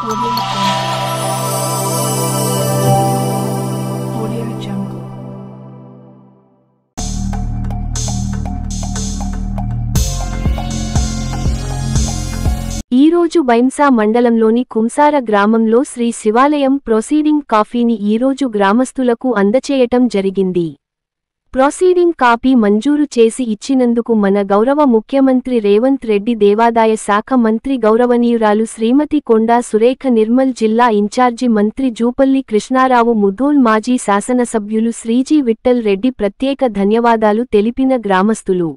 Audio Jungle. ఈరోజు బైంసా మండలంలోని కుంసార గ్రామంలో శ్రీ శివాలయం ప్రొసీడింగ్ కాపీని ఈరోజు గ్రామస్తులకు అందచేయటం జరిగింది. ప్రొసీడింగ్ కాపీ మంజూరు చేసి ఇచ్చినందుకు మన గౌరవ ముఖ్యమంత్రి రేవంత్ రెడ్డి, దేవాదాయ శాఖ మంత్రి గౌరవనీయురాలు శ్రీమతి కొండా సురేఖ, నిర్మల్ జిల్లా ఇన్ఛార్జి మంత్రి జూపల్లి కృష్ణారావు, ముధోల్ మాజీ శాసనసభ్యులు శ్రీజీ విఠల్ రెడ్డి ప్రత్యేక ధన్యవాదాలు తెలిపిన గ్రామస్తులు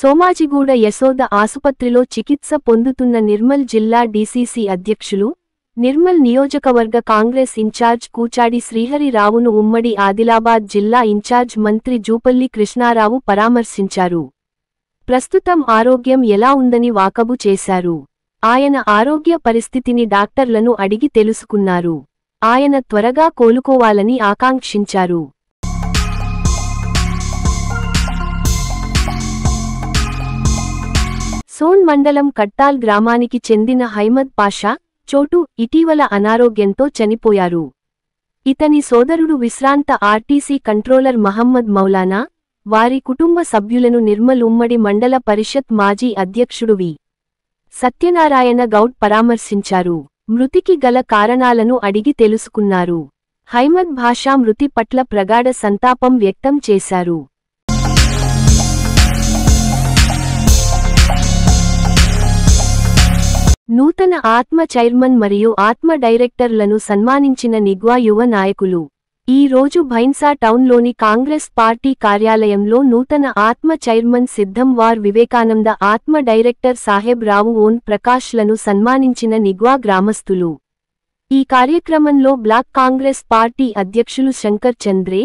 సోమాజిగూడ యశోద ఆసుపత్రిలో చికిత్స పొందుతున్న నిర్మల్ జిల్లా డీసీసీ అధ్యక్షులు, నిర్మల్ నియోజకవర్గ కాంగ్రెస్ ఇన్ఛార్జ్ కూచాడి శ్రీహరిరావును ఉమ్మడి ఆదిలాబాద్ జిల్లా ఇన్ఛార్జ్ మంత్రి జూపల్లి కృష్ణారావు పరామర్శించారు. ప్రస్తుతం ఆరోగ్యం ఎలా ఉందని వాకబు చేశారు. ఆయన ఆరోగ్య పరిస్థితిని డాక్టర్లను అడిగి తెలుసుకున్నారు. ఆయన త్వరగా కోలుకోవాలని ఆకాంక్షించారు. సోన్ మండలం కట్టాల్ గ్రామానికి చెందిన హైమద్ పాషా చోటు ఇటీవల అనారోగ్యంతో చనిపోయారు. ఇతని సోదరుడు విశ్రాంత ఆర్టీసీ కంట్రోలర్ మహమ్మద్ మౌలానా, వారి కుటుంబ సభ్యులను నిర్మల్ ఉమ్మడి మండల పరిషత్ మాజీ అధ్యక్షుడు వి. సత్యనారాయణ గౌడ్ పరామర్శించారు. మృతికి గల కారణాలను అడిగి తెలుసుకున్నారు. హైమద్ భాషా మృతి పట్ల ప్రగాఢ సంతాపం వ్యక్తం చేశారు. నూతన ఆత్మ చైర్మన్ మరియు ఆత్మ డైరెక్టర్లను సన్మానించిన నిగ్వా యువ నాయకులు ఈ రోజు భైంసా టౌన్లోని కాంగ్రెస్ పార్టీ కార్యాలయంలో నూతన ఆత్మ చైర్మన్ సిద్ధం వార్ వివేకానంద, ఆత్మ డైరెక్టర్ సాహెబ్ రావు ఓన్ ప్రకాష్లను సన్మానించిన నిగ్వా గ్రామస్తులు. ఈ కార్యక్రమంలో బ్లాక్ కాంగ్రెస్ పార్టీ అధ్యక్షులు శంకర్ చంద్రే,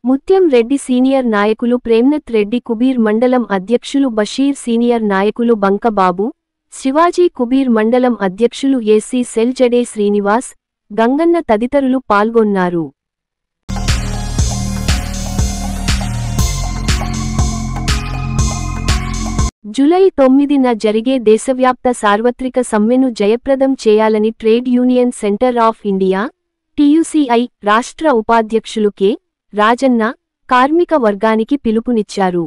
ముత్యం రెడ్డి, సీనియర్ నాయకులు ప్రేమ్నత్ రెడ్డి, కుబీర్ మండలం అధ్యక్షులు బషీర్, సీనియర్ నాయకులు బంకబాబు, శివాజీ, కుబీర్ మండలం అధ్యక్షులు ఏసీ సెల్, జడే శ్రీనివాస్, గంగన్న తదితరులు పాల్గొన్నారు. జూలై 9న జరిగే దేశవ్యాప్త సార్వత్రిక సమ్మెను జయప్రదం చేయాలని trade union centre of India TUCI రాష్ట్ర ఉపాధ్యక్షులు కె. రాజన్న కార్మిక వర్గానికి పిలుపునిచ్చారు.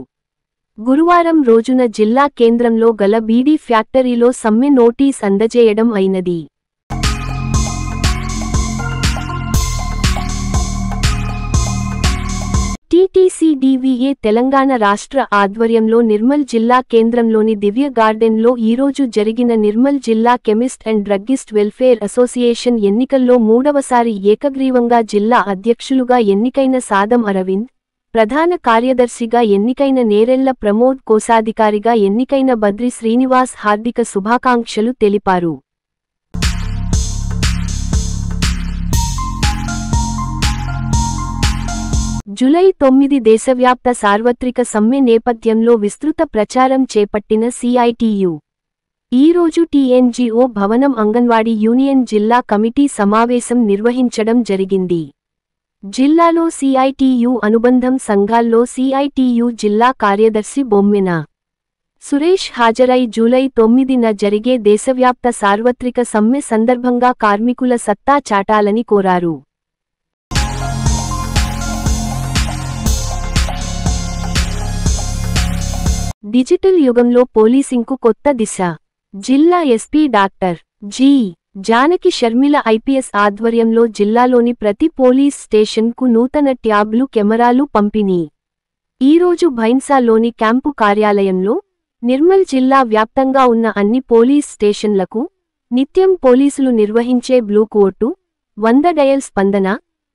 గురువారం రోజున జిల్లా కేంద్రంలో గల బీడీ ఫ్యాక్టరీలో సమ్మె నోటీస్ అందజేయడం అయినది. టీటీసీడీవీఏ తెలంగాణ రాష్ట్ర ఆధ్వర్యంలో నిర్మల్ జిల్లా కేంద్రంలోని దివ్య గార్డెన్లో ఈరోజు జరిగిన నిర్మల్ జిల్లా chemist and druggist welfare association ఎన్నికల్లో మూడవసారి ఏకగ్రీవంగా జిల్లా అధ్యక్షులుగా ఎన్నికైన సాదం అరవింద్, ప్రధాన కార్యదర్శిగా ఎన్నికైన నేరెళ్ల ప్రమోద్, కోశాధికారిగా ఎన్నికైన బద్రి శ్రీనివాస్ హార్దిక శుభాకాంక్షలు తెలిపారు. జూలై 9 దేశవ్యాప్త సార్వత్రిక సమ్మె నేపథ్యంలో విస్తృత ప్రచారం చేపట్టిన సిఐటియు ఈరోజు టీఎన్జీఓ భవనం అంగన్వాడీ యూనియన్ జిల్లా కమిటీ సమావేశం నిర్వహించడం జరిగింది. జిల్లాలో సిఐటియు అనుబంధం సంఘాల్లో సిఐటియు జిల్లా కార్యదర్శి బొమ్మెన సురేష్ హాజరై జూలై 9న జరిగే దేశవ్యాప్త సార్వత్రిక సమ్మె సందర్భంగా కార్మికుల సత్తా చాటాలని కోరారు. డిజిటల్ యుగంలో పోలీసింగ్కు కొత్త దిశ. జిల్లా SP doctor G. Janaki Sharmila IPS ఆధ్వర్యంలో జిల్లాలోని ప్రతి పోలీస్ స్టేషన్కు నూతన ట్యాబ్లు, కెమెరాలు పంపిణీ. ఈరోజు భైంసాలోని క్యాంపు కార్యాలయంలో నిర్మల్ జిల్లా వ్యాప్తంగా ఉన్న అన్ని పోలీస్ స్టేషన్లకు నిత్యం పోలీసులు నిర్వహించే బ్లూ కోర్టు, 100 డయల్ స్పందన,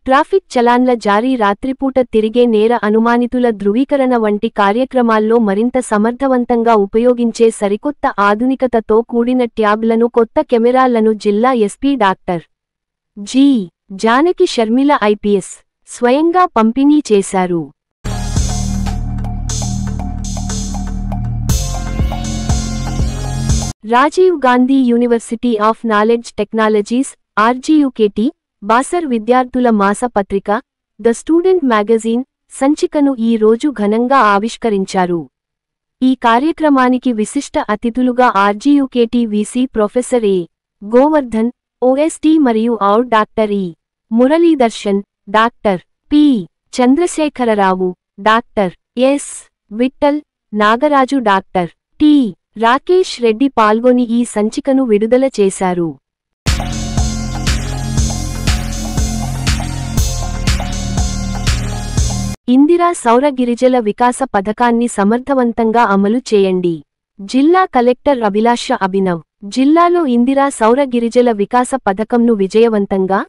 ట్రాఫిక్ చలాన్ల జారీ, రాత్రిపూట తిరిగే నేర అనుమానితుల ధృవీకరణ వంటి కార్యక్రమాల్లో మరింత సమర్థవంతంగా ఉపయోగించే సరికొత్త ఆధునికతతో కూడిన ట్యాబ్లను, కొత్త కెమెరాలను జిల్లా SP doctor G. Janaki Sharmila IPS స్వయంగా పంపిణీ చేశారు. Rajiv Gandhi university of knowledge technologies RGUKT Basar విద్యార్థుల మాసపత్రిక ద స్టూడెంట్ మ్యాగజీన్ సంచికను ఈ రోజు ఘనంగా ఆవిష్కరించారు. ఈ కార్యక్రమానికి విశిష్ట అతిథులుగా RGUKT VC professor A. Govardhan, OST మరియు ఔడ్ doctor E. Muralidarshan, doctor P. Chandrasekhara Rao, doctor S. Vittal, Nagaraju, doctor T. Rakesh Reddy పాల్గొని ఈ సంచికను విడుదల చేశారు. ఇందిరా సౌర గిరిజల వికాస పథకాన్ని సమర్థవంతంగా అమలు చేయండి. జిల్లా కలెక్టర్ అభిలాష అభినవ్. జిల్లాలో ఇందిరా సౌర గిరిజల వికాస పథకంను విజయవంతంగా,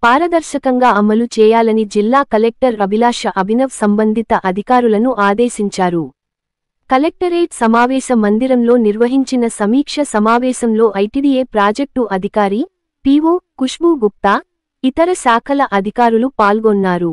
పారదర్శకంగా అమలు చేయాలని జిల్లా కలెక్టర్ అభిలాష అభినవ్ సంబంధిత అధికారులను ఆదేశించారు. కలెక్టరేట్ సమావేశ మందిరంలో నిర్వహించిన సమీక్ష సమావేశంలో ఐటీడీఏ ప్రాజెక్టు అధికారి, పీఓ, ఖుష్బూ గుప్తా, ఇతర శాఖల అధికారులు పాల్గొన్నారు.